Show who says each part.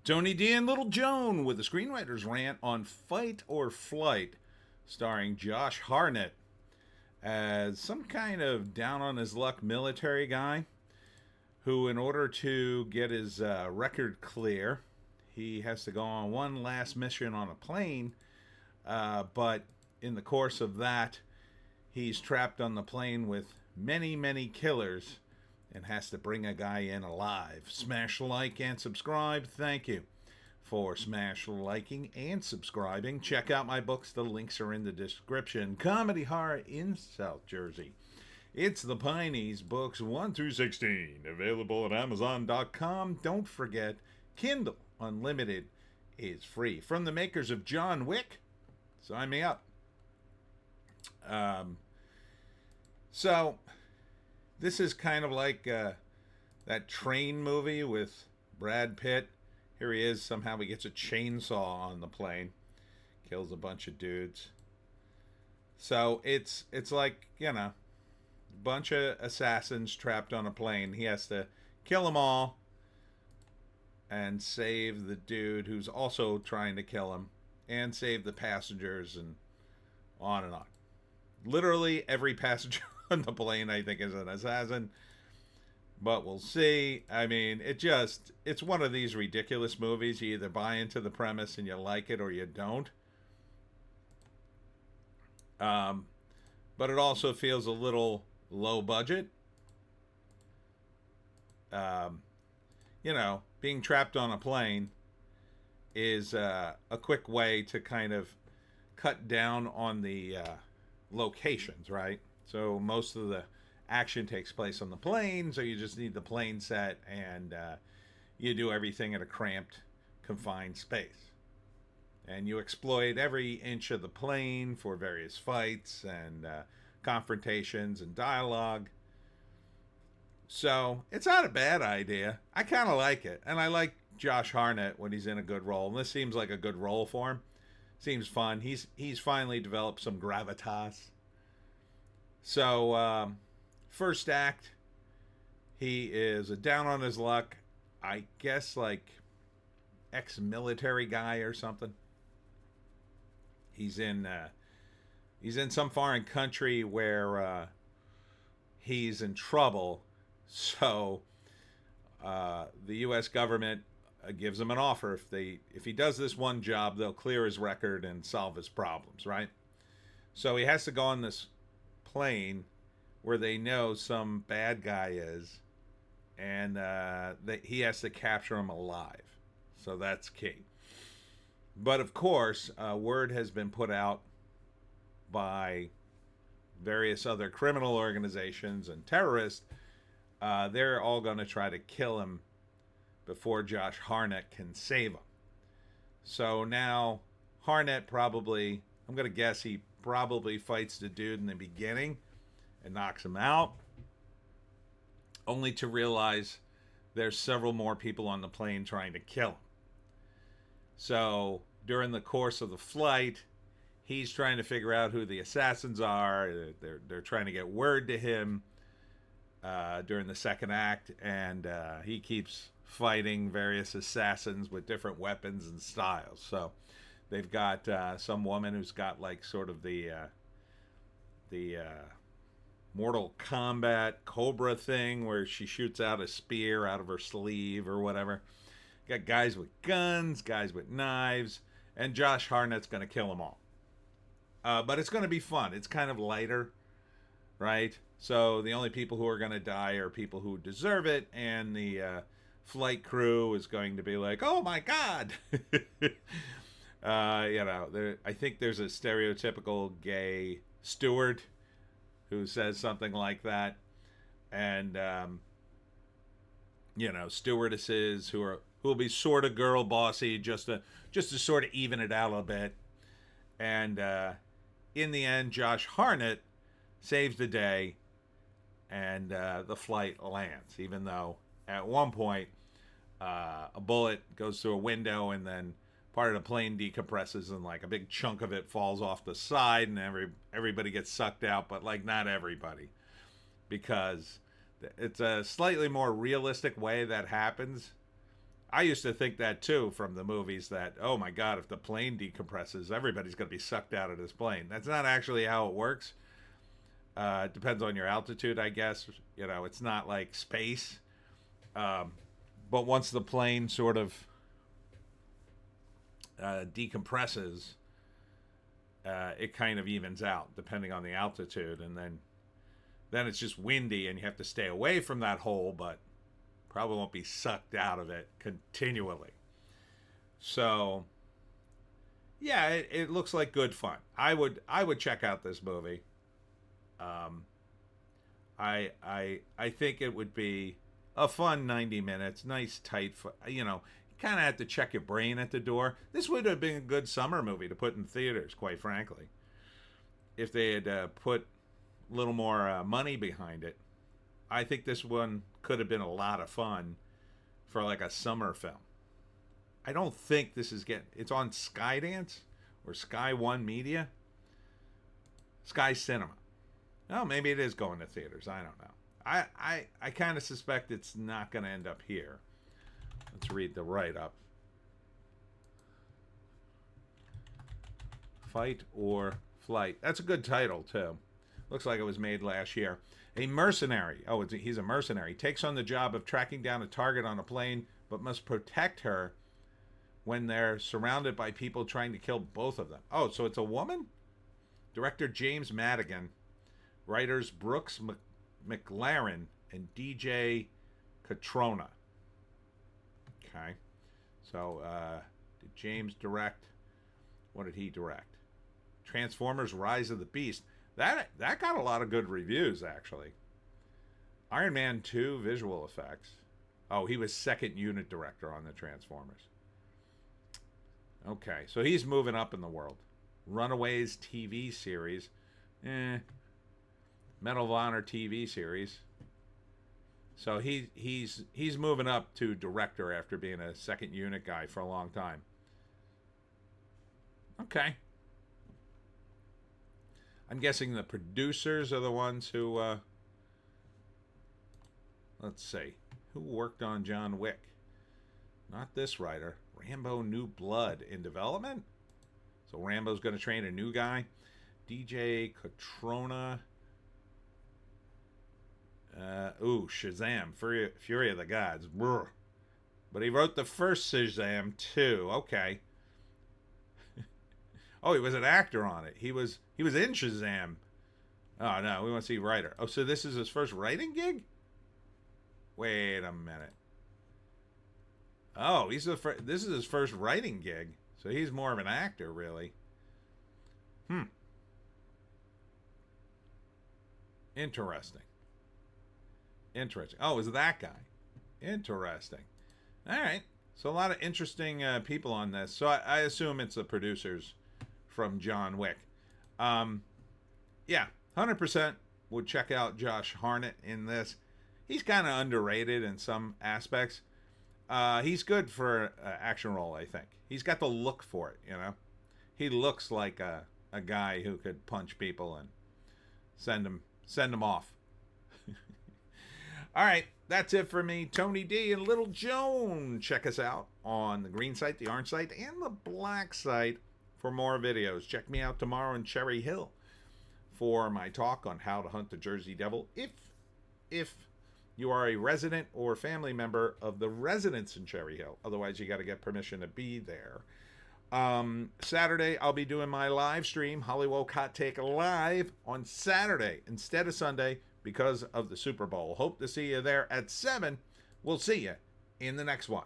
Speaker 1: Tony D and Little Joan with the Screenwriter's Rant on Fight or Flight, starring Josh Harnett as some kind of down on his luck military guy who, in order to get his record clear, he has to go on one last mission on a plane. But in the course of that, he's trapped on the plane with many, many killers and has to bring a guy in alive. Smash like and subscribe. Thank you for smash liking and subscribing. Check out my books. The links are in the description. Comedy Horror in South Jersey. It's the Pineys, books 1 through 16, available at Amazon.com. Don't forget, Kindle Unlimited is free. From the makers of John Wick, sign me up. So, this is kind of like that train movie with Brad Pitt. Here he is. Somehow he gets a chainsaw on the plane, kills a bunch of dudes. So it's like, you know, a bunch of assassins trapped on a plane. He has to kill them all and save the dude who's also trying to kill him, and save the passengers, and on and on. Literally every passenger on the plane, I think, is an assassin. But we'll see. I mean, it's one of these ridiculous movies. You either buy into the premise and you like it or you don't. But it also feels a little low budget. You know, being trapped on a plane is a quick way to kind of cut down on the locations, right? So most of the action takes place on the plane, so you just need the plane set, and you do everything at a cramped, confined space. And you exploit every inch of the plane for various fights and confrontations and dialogue. So it's not a bad idea. I kind of like it. And I like Josh Harnett when he's in a good role. And this seems like a good role for him. Seems fun. He's finally developed some gravitas. So, first act, he is a down on his luck, I guess, like ex-military guy or something. He's in some foreign country where he's in trouble. So the U.S. government gives him an offer. If he does this one job, they'll clear his record and solve his problems, right? So he has to go on this plane where they know some bad guy is, and he has to capture him alive. So that's key. But of course, word has been put out by various other criminal organizations and terrorists. They're all going to try to kill him before Josh Harnett can save him. So now Harnett probably, I'm going to guess he probably fights the dude in the beginning and knocks him out, only to realize there's several more people on the plane trying to kill him. So during the course of the flight, he's trying to figure out who the assassins are. They're trying to get word to him during the second act, and he keeps fighting various assassins with different weapons and styles. So they've got some woman who's got like sort of the Mortal Kombat Cobra thing where she shoots out a spear out of her sleeve or whatever. Got guys with guns, guys with knives, and Josh Harnett's going to kill them all. But it's going to be fun. It's kind of lighter, right? So the only people who are going to die are people who deserve it, and the flight crew is going to be like, oh my God! I think there's a stereotypical gay steward who says something like that, and stewardesses who will be sort of girl bossy just to sort of even it out a bit. And in the end, Josh Harnett saves the day, and the flight lands, even though at one point a bullet goes through a window, and then part of the plane decompresses, and like a big chunk of it falls off the side, and everybody gets sucked out, but like not everybody, because it's a slightly more realistic way that happens I used to think that too from the movies that, oh my God, if the plane decompresses, everybody's going to be sucked out of this plane. That's not actually how it works. It depends on your altitude, I guess. You know, it's not like space. Um, but once the plane sort of decompresses, it kind of evens out depending on the altitude. And then it's just windy and you have to stay away from that hole, but probably won't be sucked out of it continually. So, yeah, it looks like good fun. I would check out this movie. Um, I think it would be a fun 90 minutes, nice tight. You know, you kind of have to check your brain at the door. This would have been a good summer movie to put in theaters, quite frankly, if they had put a little more money behind it. I think this one could have been a lot of fun for like a summer film. I don't think this is it's on Skydance or Sky One Media, Sky Cinema. Oh, maybe it is going to theaters. I don't know. I kind of suspect it's not going to end up here. Let's read the write-up. Fight or Flight. That's a good title, too. Looks like it was made last year. A mercenary. Oh, he's a mercenary. Takes on the job of tracking down a target on a plane, but must protect her when they're surrounded by people trying to kill both of them. Oh, so it's a woman? Director James Madigan. Writers Brooks McLaren and DJ Catrona. Okay. So, did James direct? What did he direct? Transformers Rise of the Beast. That got a lot of good reviews, actually. Iron Man 2 visual effects. Oh, he was second unit director on the Transformers. Okay, so he's moving up in the world. Runaways TV series. Medal of Honor TV series. So he's moving up to director after being a second unit guy for a long time. Okay. I'm guessing the producers are the ones who, let's see, who worked on John Wick? Not this writer. Rambo New Blood in development? So Rambo's going to train a new guy. DJ Catrona. Shazam. Fury of the Gods. Brr. But he wrote the first Shazam too. Okay. Oh, he was an actor on it. He was in Shazam. Oh, no. We want to see writer. Oh, so this is his first writing gig? Wait a minute. Oh, this is his first writing gig. So he's more of an actor, really. Interesting. Oh, is that guy? Interesting. All right. So a lot of interesting people on this. So I assume it's the producers from John Wick. Yeah, 100% would check out Josh Harnett in this. He's kind of underrated in some aspects. He's good for an action role, I think. He's got the look for it, you know. He looks like a guy who could punch people and send them off. All right, that's it for me. Tony D and Little Joan. Check us out on the green site, the orange site, and the black site for more videos. Check me out tomorrow in Cherry Hill for my talk on how to hunt the Jersey Devil. If you are a resident or family member of the residents in Cherry Hill. Otherwise, you got to get permission to be there. Saturday, I'll be doing my live stream, Hollywoke Hot Take Live, on Saturday instead of Sunday because of the Super Bowl. Hope to see you there at 7. We'll see you in the next one.